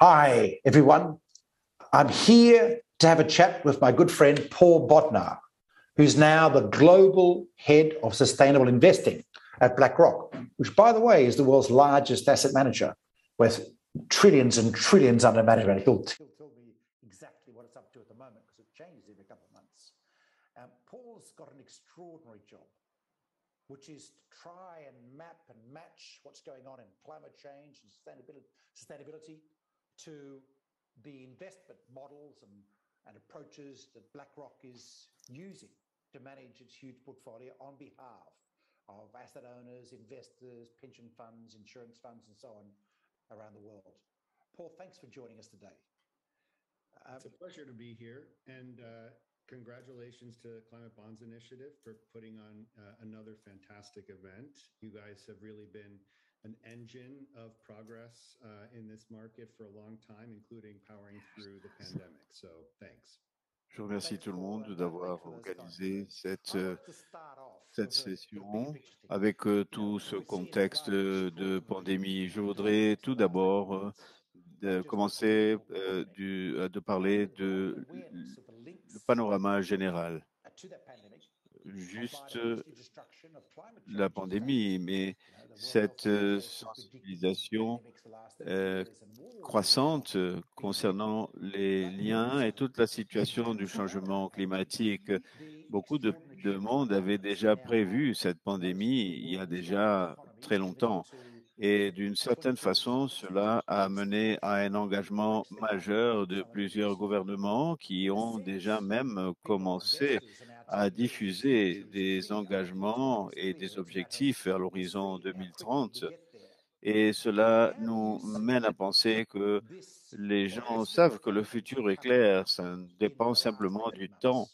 Hi, everyone. I'm here to have a chat with my good friend Paul Bodnar, who's now the Global Head of Sustainable Investing at BlackRock, which, by the way, is the world's largest asset manager with trillions and trillions under management. He'll tell me exactly what it's up to at the moment because it changes every couple of months. Paul's got an extraordinary job, which is to try and map and match what's going on in climate change and sustainability to the investment models and approaches that BlackRock is using to manage its huge portfolio on behalf of asset owners, investors, pension funds, insurance funds, and so on around the world. Paul, thanks for joining us today. It's a pleasure to be here, and congratulations to Climate Bonds Initiative for putting on another fantastic event. You guys have really been an engine of progress in this market for a long time, including powering through the pandemic. So thanks. Je remercie tout le monde d'avoir organisé cette session avec tout ce contexte de pandémie. Je voudrais tout d'abord commencer de parler du panorama général. Juste la pandémie, mais cette sensibilisation croissante concernant les liens et toute la situation du changement climatique. Beaucoup de monde avait déjà prévu cette pandémie il y a déjà très longtemps. Et d'une certaine façon, cela a mené à un engagement majeur de plusieurs gouvernements qui ont déjà même commencé à diffuser des engagements et des objectifs à l'horizon 2030. Et cela nous mène à penser que les gens savent que le futur est clair, ça dépend simplement du temps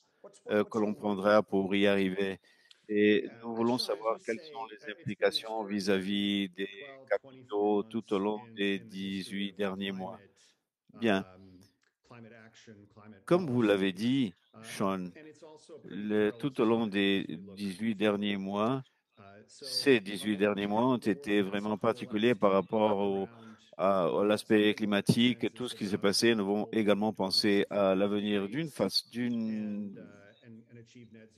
que l'on prendra pour y arriver. Et nous voulons savoir quelles sont les implications vis-à-vis des capitaux tout au long des 18 derniers mois. Bien. Comme vous l'avez dit, Sean, tout au long des 18 derniers mois, ces 18 derniers mois ont été vraiment particuliers par rapport à l'aspect climatique et tout ce qui s'est passé. Nous avons également pensé à l'avenir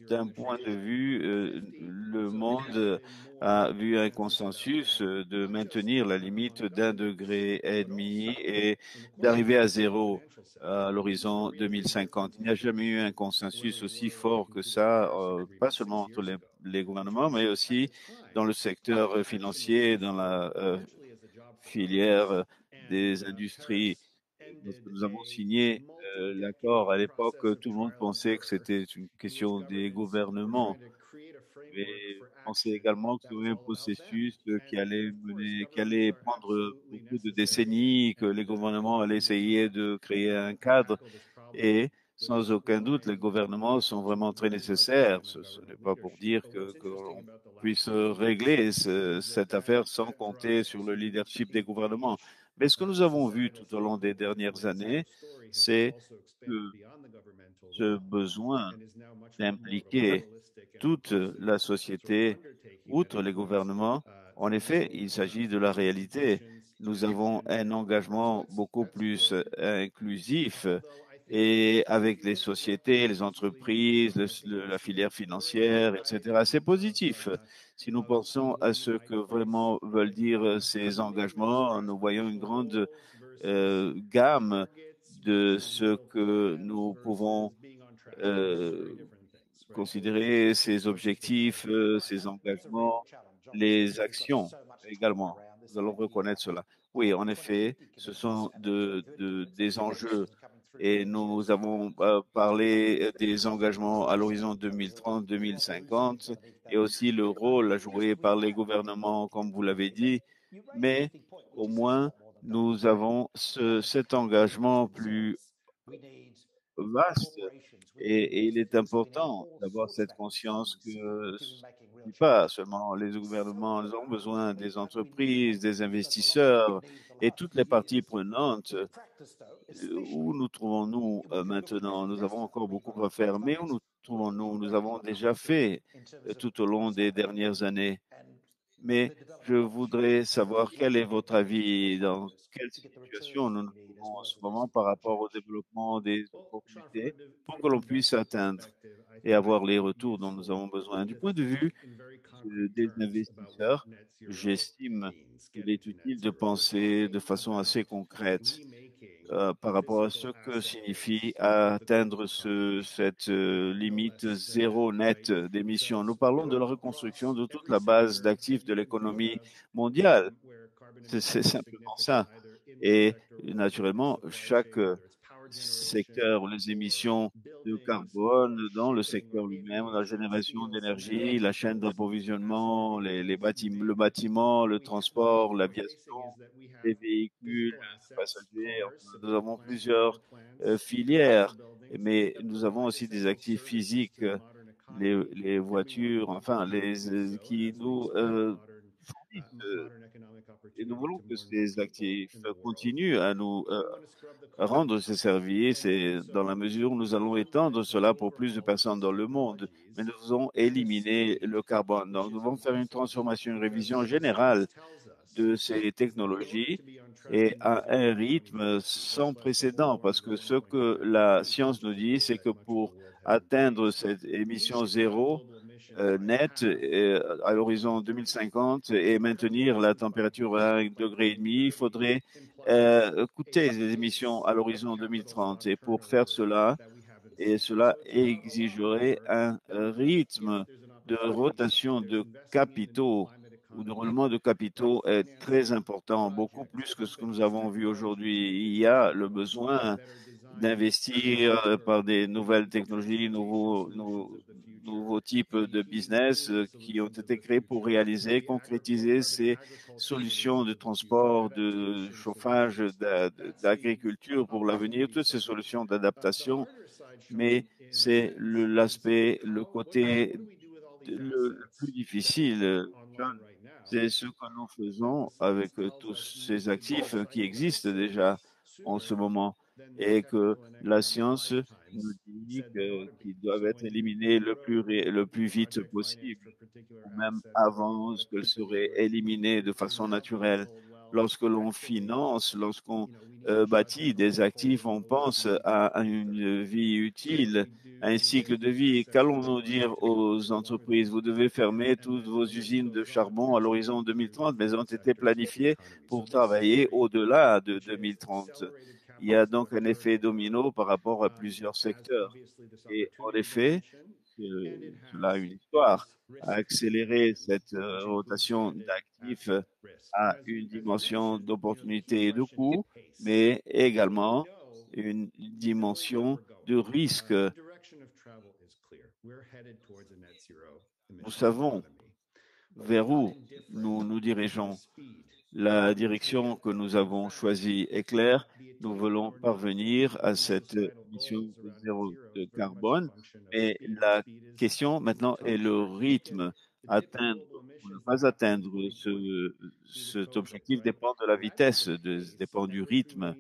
d'un point de vue, le monde a vu un consensus de maintenir la limite d'1,5 degré et d'arriver à zéro à l'horizon 2050. Il n'y a jamais eu un consensus aussi fort que ça, pas seulement entre les gouvernements, mais aussi dans le secteur financier, dans la filière des industries. Lorsque nous avons signé l'accord, à l'époque, tout le monde pensait que c'était une question des gouvernements. Mais on pensait également que c'était un processus qui allait prendre beaucoup de décennies, que les gouvernements allaient essayer de créer un cadre. Et sans aucun doute, les gouvernements sont vraiment très nécessaires. Ce n'est pas pour dire qu'on puisse régler cette affaire sans compter sur le leadership des gouvernements. Mais ce que nous avons vu tout au long des dernières années, c'est que ce besoin d'impliquer toute la société, outre les gouvernements, en effet, il s'agit de la réalité. Nous avons un engagement beaucoup plus inclusif et avec les sociétés, les entreprises, la filière financière, etc. C'est positif. Si nous pensons à ce que vraiment veulent dire ces engagements, nous voyons une grande gamme de ce que nous pouvons considérer, ces objectifs, ces engagements, les actions également. Nous allons reconnaître cela. Oui, en effet, ce sont des enjeux. Et nous avons parlé des engagements à l'horizon 2030-2050 et aussi le rôle à jouer par les gouvernements, comme vous l'avez dit. Mais au moins, nous avons cet engagement plus vaste et il est important d'avoir cette conscience que ce n'est pas seulement les gouvernements, nous avons besoin des entreprises, des investisseurs et toutes les parties prenantes. Où nous trouvons-nous maintenant? Nous avons encore beaucoup à faire, mais où nous trouvons-nous? Nous avons déjà fait tout au long des dernières années. Mais je voudrais savoir quel est votre avis, dans quelle situation nous nous trouvons en ce moment par rapport au développement des opportunités pour que l'on puisse atteindre et avoir les retours dont nous avons besoin. Du point de vue des investisseurs, j'estime qu'il est utile de penser de façon assez concrète par rapport à ce que signifie atteindre cette limite zéro net d'émissions. Nous parlons de la reconstruction de toute la base d'actifs de l'économie mondiale. C'est simplement ça. Et naturellement, chaque secteur, les émissions de carbone dans le secteur lui-même, la génération d'énergie, la chaîne d'approvisionnement, le bâtiment, le transport, l'aviation, les véhicules de passagers. Enfin, nous avons plusieurs filières, mais nous avons aussi des actifs physiques, les voitures, enfin, qui nous fournissent. Et nous voulons que ces actifs continuent à nous rendre ces services et dans la mesure où nous allons étendre cela pour plus de personnes dans le monde, mais nous devons éliminer le carbone. Donc, nous devons faire une transformation, une révision générale de ces technologies et à un rythme sans précédent, parce que ce que la science nous dit, c'est que pour atteindre cette émission zéro net à l'horizon 2050 et maintenir la température à 1,5 degré, il faudrait coûter les émissions à l'horizon 2030. Et pour faire cela, cela exigerait un rythme de rotation de capitaux ou de roulement de capitaux est très important, beaucoup plus que ce que nous avons vu aujourd'hui. Il y a le besoin d'investir par des nouvelles technologies, nouveaux types de business qui ont été créés pour réaliser, concrétiser ces solutions de transport, de chauffage, d'agriculture pour l'avenir, toutes ces solutions d'adaptation. Mais c'est l'aspect, le côté le plus difficile, John, c'est ce que nous faisons avec tous ces actifs qui existent déjà en ce moment et que la science nous dit qu'ils doivent être éliminés le plus vite possible ou même avant qu'elles seraient éliminées de façon naturelle. Lorsque l'on finance, lorsqu'on bâtit des actifs, on pense à une vie utile, à un cycle de vie. Qu'allons-nous dire aux entreprises? Vous devez fermer toutes vos usines de charbon à l'horizon 2030, mais elles ont été planifiées pour travailler au-delà de 2030. Il y a donc un effet domino par rapport à plusieurs secteurs. Et en effet, cela a une histoire à accélérer cette rotation d'actifs à une dimension d'opportunité et de coût, mais également une dimension de risque. Nous savons vers où nous nous dirigeons. La direction que nous avons choisie est claire. Nous voulons parvenir à cette mission de zéro de carbone. Et la question maintenant est le rythme. Atteindre ou ne pas atteindre cet objectif dépend de la vitesse, dépend du rythme.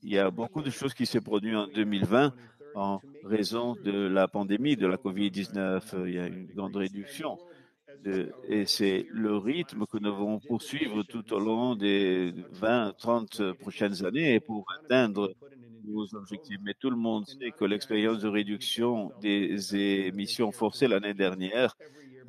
Il y a beaucoup de choses qui s'est produit en 2020 en raison de la pandémie de la COVID-19. Il y a une grande réduction et c'est le rythme que nous devons poursuivre tout au long des 20, 30 prochaines années pour atteindre nos objectifs. Mais tout le monde sait que l'expérience de réduction des émissions forcées l'année dernière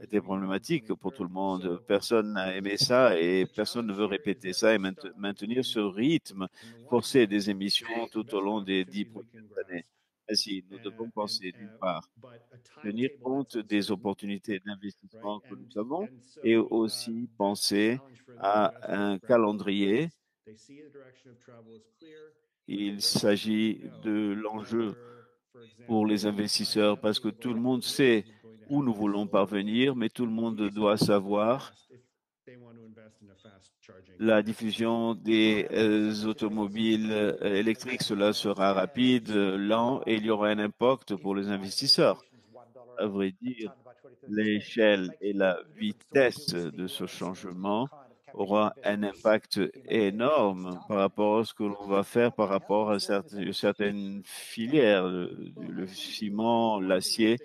était problématique pour tout le monde. Personne n'a aimé ça et personne ne veut répéter ça et maintenir ce rythme forcé des émissions tout au long des 10 prochaines années. Ainsi, nous devons penser d'une part tenir compte des opportunités d'investissement que nous avons et aussi penser à un calendrier. Il s'agit de l'enjeu pour les investisseurs parce que tout le monde sait où nous voulons parvenir, mais tout le monde doit savoir la diffusion des automobiles électriques. Cela sera rapide, lent et il y aura un impact pour les investisseurs. À vrai dire, l'échelle et la vitesse de ce changement aura un impact énorme par rapport à ce que l'on va faire par rapport à certaines filières, le ciment, l'acier.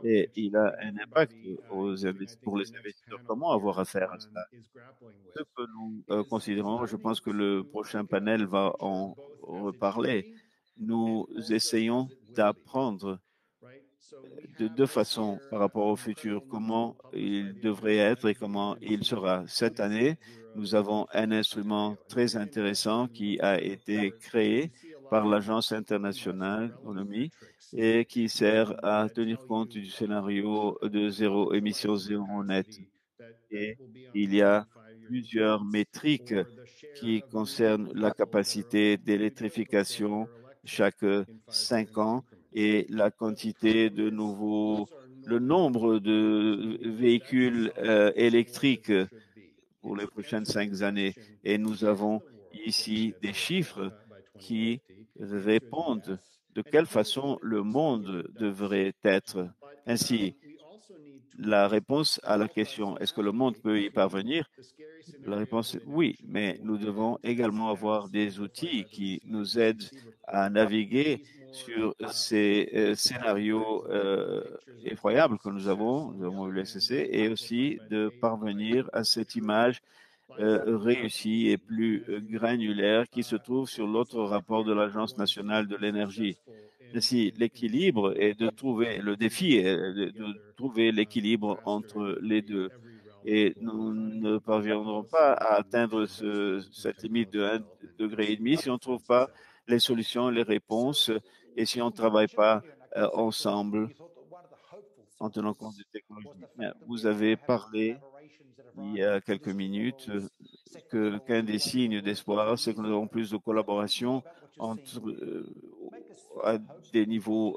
et il a un impact pour les investisseurs. Comment avoir affaire à H1 cela? is grappling Ce with que nous is considérons, je learning pense que le to prochain panel connect va en both reparler. ethically and Nous also as essayons it will be, d'apprendre right? So we de have deux this façons year par rapport au an futur, incredible new comment tool published by il the devrait International être et Energy comment il Agency sera. Cette called the année, Net Zero nous avons un Research instrument Ontario. And it's très really intéressant interesting qui a été reports. You créé see a lot par of l'Agence industrial internationale relevant d'économie metrics et qui sert à that tenir tell compte you du scénario de zéro émission electrolyzer zéro net. capacity that Et will be il y online a in 5 years plusieurs métriques or the share qui of new concernent la vehicles that are capacité new vehicles that d'électrification are electric chaque in 5 year 5 ans increments. et la The quantité problem de is nouveaux, those are le nowhere nombre near to de meet the net véhicules zero goal as électriques it should be. pour les prochaines Answer your 5 années. question, Et nous can avons the world get to ici net des zero chiffres by qui 2050? The answer is répondent yes. de And quelle here's façon what it le looks like if monde it does. devrait être. But Ainsi, we also need la tools réponse to à la help us question, est-ce que le monde navigate peut y between parvenir? the scary La scenarios réponse of est oui, inaction on the mais nous one devons hand, également avoir as des exemplified outils by the qui recent nous aident IPCC report, à naviguer these more sur ces scénarios macro pictures of effroyables que nous success. avons, On nous the avons other eu le hand, SCC, they're et amplified aussi by the de AI parvenir à report. cette True. image Climate change is réussie et real. And plus as you know, granulaire qui se trouve sur it's l'autre not rapport clear de that we're l'Agence going to nationale de be l'énergie. successful Ainsi, in l'équilibre speeding est up de trouver, le human défi est activity de together trouver l'équilibre faster entre in les deux. every realm of the Et global nous ne economy, public parviendrons pas policy, à and atteindre investment in cette limite de technology 1,5 development degré and si on ne trouve defense, pas etc. les solutions, les réponses, So et si on ne you travaille mentioned pas earlier, and I can see ensemble you thought that one of the hopeful en tenant compte things des was technologies. the Bien, fact that vous we're now avez having parlé collaborations at a il y variety of a quelques industry minutes levels, sector qu'un levels des all over the signes world. So d'espoir, c'est que you nous sort avons of, plus de tell us a bit more collaboration about what you're seeing entre, there. Make us feel à des hopeful. niveaux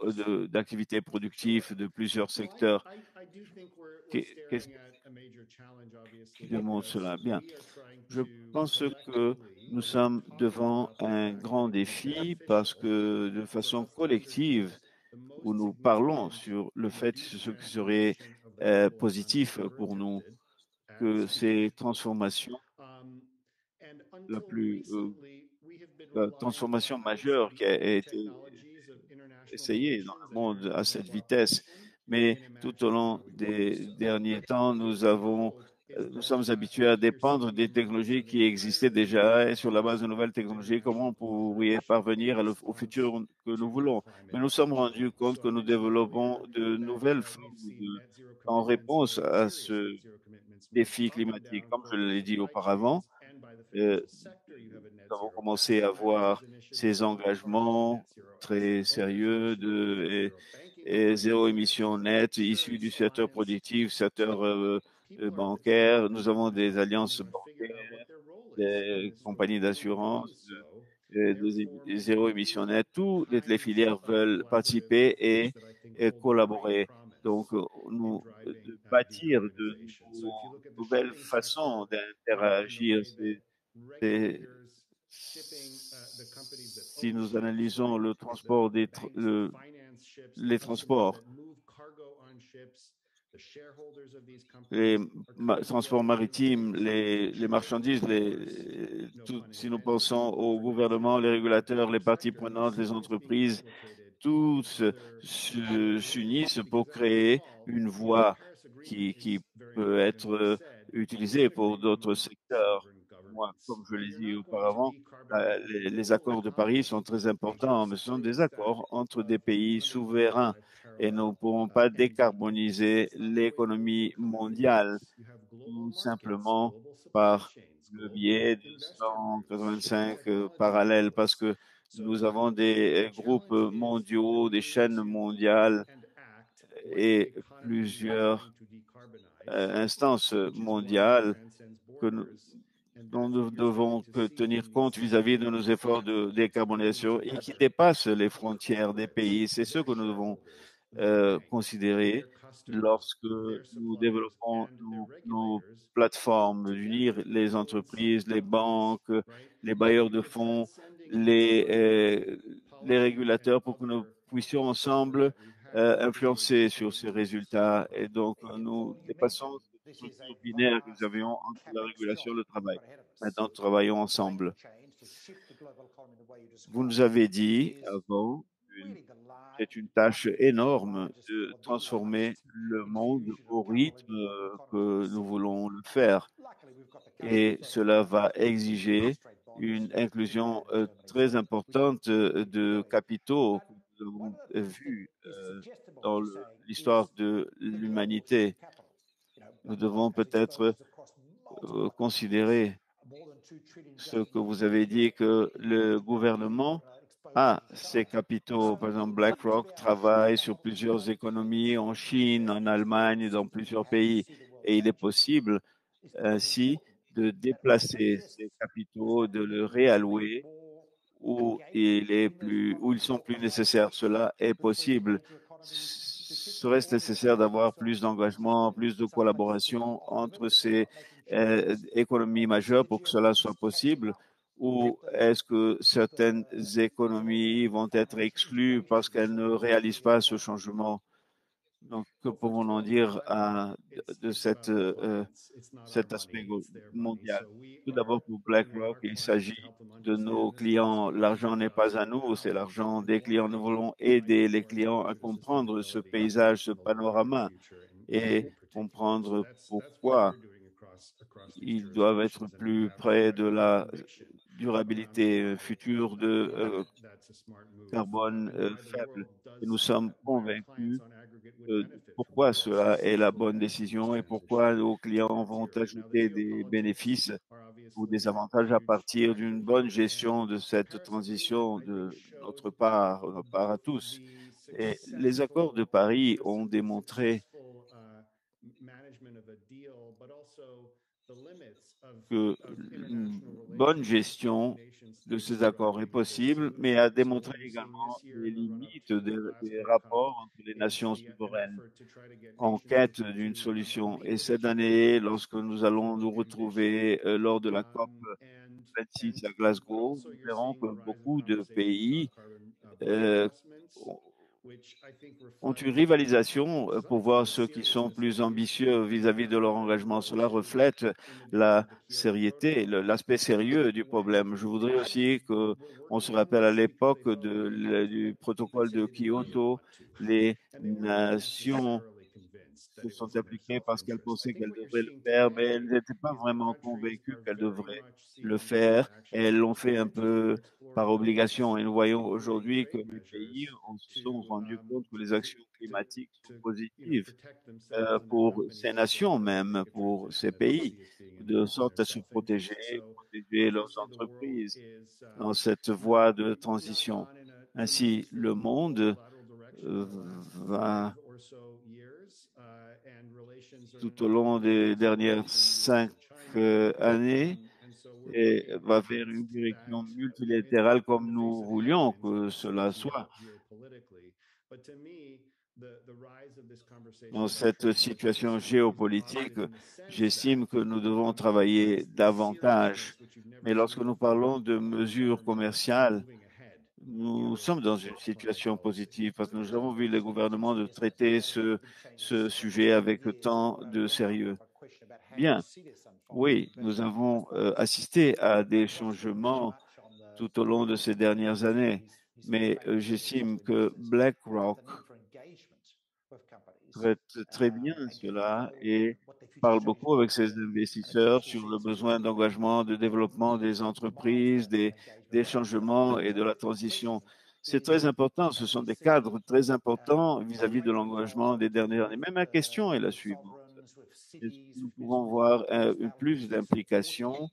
d'activité Sure. productive de plusieurs Well, secteurs. I do think we're Qu'est-ce staring at a major challenge, qui obviously, démontre because cela? Bien, we are trying je to pense que collectively nous sommes talk devant about the un fact that grand it would be défi parce beneficial que de for façon us to collective, undertake the où most nous parlons significant sur le and fait deep ce qui serait transformation of the global economy positif ever pour nous, attempted at que speed. ces transformations, And la until plus recently, we have been la relying transformation perhaps on majeure the qui a old été technologies of international essayée dans relations le and monde à international cette vitesse, cooperation mais in tout au imagining long how we could do des so. derniers temps, What we hope is nous that, sommes habitués like à you're dépendre seeing des in technologies some qui existaient entirely déjà et new sur la base ways de nouvelles of technologies, comment international on pourrait cooperation in parvenir au response futur que nous to voulons. Mais climate nous sommes rendus change. compte So que I nous mentioned développons earlier de that nouvelles we've formes seen net zero en commitments, réponse very à serious ce net zero commitments made défi up and climatique. down Comme je corporate l'ai dit supply auparavant, chains and by the euh, financial sector. You have a net nous avons zero commencé à asset voir managers initiative, ces perhaps a engagements net zero asset très bonus sérieux issue, net zero banking et zéro operation, émission so nette issu du insurance, secteur finance, productif, secteur tech. People are bancaire. Nous participating avons des now and they alliances want to figure out bancaires, what their role is in des this compagnies growth. And in doing d'assurance, so, de therefore zéro making émission nette. Toutes les kinds filières of veulent collaborative participer efforts that I think et hold great collaborer. Donc, promise in driving de bâtir de decarbonization. So if you look at the nouvelles shipping façons sector and the d'interagir. way that C'est- regulators, shipping, the companies that si own nous ships, analysons right? le transport The banks that finance ships, the les customers transports, that move cargo on ships, the shareholders of these les companies are coming transports together to maritimes, build les shared marchandises, course, no pun si nous intended, pensons aux for net gouvernements, les zero régulateurs, les across parties sectors, prenantes, les is being entreprises, replicated in tous other s'unissent areas. pour Because as you créer recall, une the voie Paris Agreement qui is very peut important. être As you said, it's utilisée an pour agreement d'autres among secteurs. sovereign Moi, governments, comme je and l'ai you're dit not going to auparavant, decarbonize the les global accords de Paris sont economy très into a importants, mais ce sont des sectarian stack accords entre des of pays souverains 195 et nous ne parallel pourrons pas energy agreements. décarboniser That's not the way the global l'économie economy mondiale works. You have global tout markets, simplement global supply par chains, le global biais de investor groups, shared 185 technology parallèles, parce enablers. que So nous avons des the groupes challenge is mondiaux, des everybody chaînes to think mondiales and act like the et economy you're trying plusieurs to decarbonize, instances which is one that mondiales transcends que nous, borders. And dont that's what nous you're starting devons to see tenir in compte vis-à-vis de nos efforts it's coming décarbonisation et qui together. dépassent les The frontières des corporates, pays. C'est ce their que nous devons shareholders, the banks, considérer their customers, lorsque their nous suppliers, développons and their nos regulators plateformes, d'unir together les own entreprises, something les of this, banques, right? les So bailleurs de you're fonds, transcending government, les policy, and régulateurs pour que nous other puissions forces ensemble that we've had to date influencer sur ces in résultats. Et solving donc, You, nous Paul, you dépassons mentioned cette this is a structure binaire que nous vast avions entre la capex régulation job et le we've travail. got ahead of us. Maintenant, travaillons To make the ensemble. change, to shift the global economy the way you Vous nous described, avez dit is avant really the C'est une tâche énorme de transformer le monde au rythme que nous voulons le faire. Et cela va exiger une inclusion très importante de capitaux que nous avons vu dans l'histoire de l'humanité. Nous devons peut-être considérer ce que vous avez dit, que le gouvernement a ses capitaux. Par exemple, BlackRock travaille sur plusieurs économies en Chine, en Allemagne, dans plusieurs pays. Et il est possible ainsi de déplacer ces capitaux, de le réallouer où ils sont plus nécessaires. Cela est possible. Serait-ce nécessaire d'avoir plus d'engagement, plus de collaboration entre ces économies majeures pour que cela soit possible? Ou est-ce que certaines économies vont être exclues parce qu'elles ne réalisent pas ce changement? Donc, que pouvons-nous dire de cet aspect mondial? Tout d'abord, pour BlackRock, il s'agit de nos clients. L'argent n'est pas à nous, c'est l'argent des clients. Nous voulons aider les clients à comprendre ce paysage, ce panorama et comprendre pourquoi ils doivent être plus près de la durabilité future de carbone faible. Et nous sommes convaincus pourquoi cela est la bonne décision et pourquoi nos clients vont ajouter des bénéfices ou des avantages à partir d'une bonne gestion de cette transition de notre part à tous. Et les accords de Paris ont démontré que une bonne gestion de ces accords est possible, mais a démontré également les limites des rapports entre les nations souveraines en quête d'une solution. Et cette année, lorsque nous allons nous retrouver lors de la COP 26 à Glasgow, nous verrons que beaucoup de pays euh, ont une rivalisation pour voir ceux qui sont plus ambitieux vis-à-vis de leur engagement. Cela reflète la sérieuxité, l'aspect sérieux du problème. Je voudrais aussi qu'on se rappelle à l'époque du protocole de Kyoto, les nations se sont appliquées parce qu'elles pensaient qu'elles devraient le faire, mais elles n'étaient pas vraiment convaincues qu'elles devraient le faire. Et elles l'ont fait un peu par obligation. Et nous voyons aujourd'hui que les pays se sont rendus compte que les actions climatiques sont positives pour ces nations même, pour ces pays, de sorte à se protéger, protéger leurs entreprises dans cette voie de transition. Ainsi, le monde va tout au long des dernières 5 années et va vers une direction multilatérale comme nous voulions que cela soit. Dans cette situation géopolitique, j'estime que nous devons travailler davantage. Mais lorsque nous parlons de mesures commerciales, nous sommes dans une situation positive parce que nous avons vu les gouvernements de traiter ce sujet avec tant de sérieux. Bien, oui, nous avons assisté à des changements tout au long de ces dernières années, mais j'estime que BlackRock traite très bien cela et parle beaucoup avec ses investisseurs sur le besoin d'engagement, de développement des entreprises, des changements et de la transition. C'est très important. Ce sont des cadres très importants vis-à-vis de l'engagement des dernières années. Mais ma question est la suivante. Est-ce que nous pouvons voir plus d'implication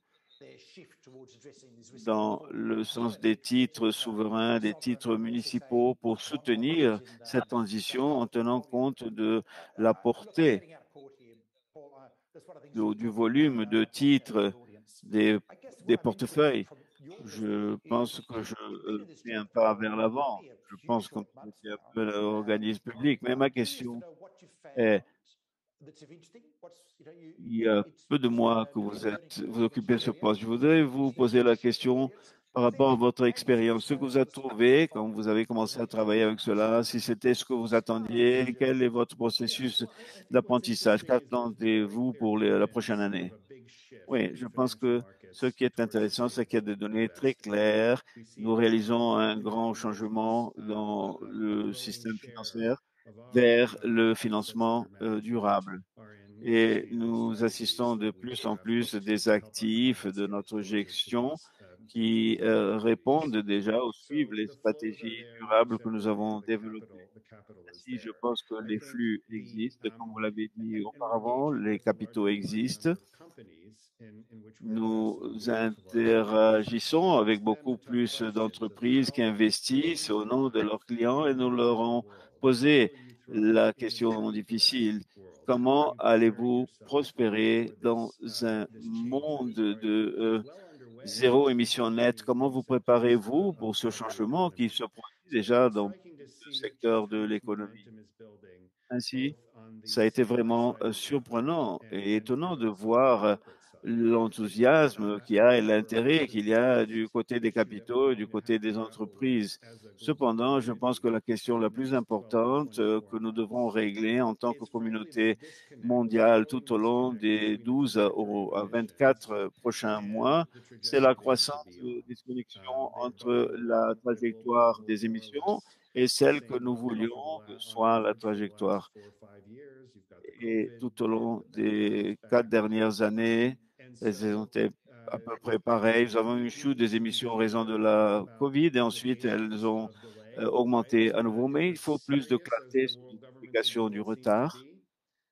dans le sens des titres souverains, des titres municipaux pour soutenir cette transition en tenant compte de la portée du volume de titres des, des portefeuilles? Je pense que je fais un pas vers l'avant. Je pense qu'on est un peu l'organisme public. Mais ma question est, il y a peu de mois que vous occupez ce poste. Je voudrais vous poser la question par rapport à votre expérience, ce que vous avez trouvé quand vous avez commencé à travailler avec cela, si c'était ce que vous attendiez, quel est votre processus d'apprentissage, qu'attendez-vous pour la prochaine année? Oui, je pense que ce qui est intéressant, c'est qu'il y a des données très claires. Nous réalisons un grand changement dans le système financier vers le financement durable. Et nous assistons de plus en plus des actifs de notre gestion qui répondent déjà ou suivent les stratégies durables que nous avons développées. Ainsi, je pense que les flux existent, comme vous l'avez dit auparavant, les capitaux existent. Nous interagissons avec beaucoup plus d'entreprises qui investissent au nom de leurs clients et nous leur avons posé la question difficile. Comment allez-vous prospérer dans un monde de zéro émission nette? Comment vous préparez-vous pour ce changement qui se produit déjà dans le secteur de l'économie? Ainsi, ça a été vraiment surprenant et étonnant de voir l'enthousiasme qu'il y a et l'intérêt qu'il y a du côté des capitaux et du côté des entreprises. Cependant, je pense que la question la plus importante que nous devons régler en tant que communauté mondiale tout au long des 12 à 24 prochains mois, c'est la croissance des connexions entre la trajectoire des émissions et celle que nous voulions soit la trajectoire. Et tout au long des 4 dernières années, elles ont été à peu près pareilles. Nous avons eu une chute des émissions en raison de la COVID et ensuite elles ont augmenté à nouveau. Mais il faut plus de clarté sur l'explication du retard.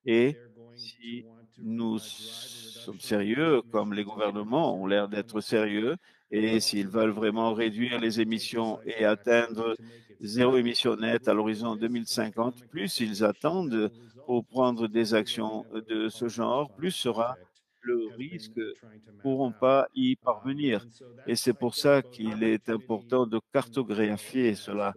Et si nous sommes sérieux, comme les gouvernements ont l'air d'être sérieux, et s'ils veulent vraiment réduire les émissions et atteindre zéro émission nette à l'horizon 2050, plus ils attendent pour prendre des actions de ce genre, plus sera le risque qu'ils ne pourront pas y parvenir. Et c'est pour ça qu'il est important de cartographier cela.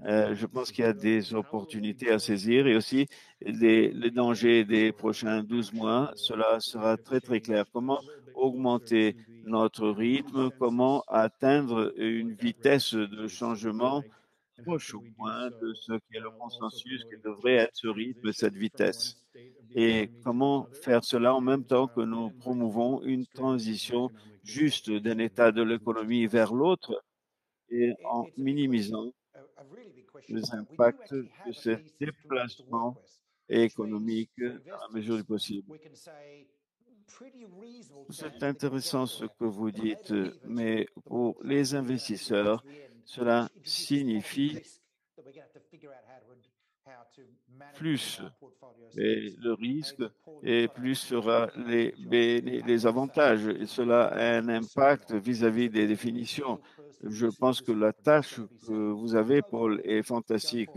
Je pense qu'il y a des opportunités à saisir et aussi les dangers des prochains 12 mois. Cela sera très, très clair. Comment augmenter notre rythme, comment atteindre une vitesse de changement proche au point de ce qui est le consensus qui devrait être ce rythme, cette vitesse. Et comment faire cela en même temps que nous promouvons une transition juste d'un état de l'économie vers l'autre et en minimisant les impacts de ces déplacements économiques dans la mesure du possible. C'est intéressant ce que vous dites, mais pour les investisseurs, cela signifie plus et le risque et plus sera les avantages. Et cela a un impact vis-à-vis des définitions. Je pense que la tâche que vous avez, Paul, est fantastique.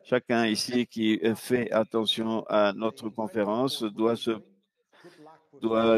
Chacun ici qui fait attention à notre conférence doit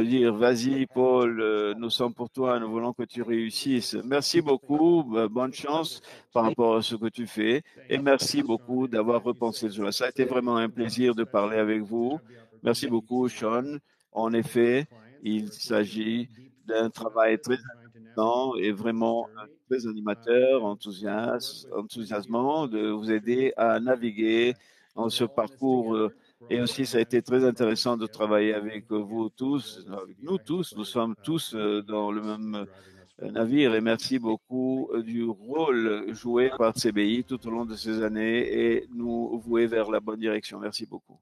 dire, vas-y, Paul, nous sommes pour toi, nous voulons que tu réussisses. Merci beaucoup, bonne chance par rapport à ce que tu fais et merci beaucoup d'avoir repensé cela. Ça a été vraiment un plaisir de parler avec vous. Merci beaucoup, Sean. En effet, il s'agit d'un travail très important et vraiment très animateur, enthousiasmant de vous aider à naviguer en ce parcours et aussi, ça a été très intéressant de travailler avec vous tous, avec nous tous. Nous sommes tous dans le même navire et merci beaucoup du rôle joué par CBI tout au long de ces années et nous vouer vers la bonne direction. Merci beaucoup.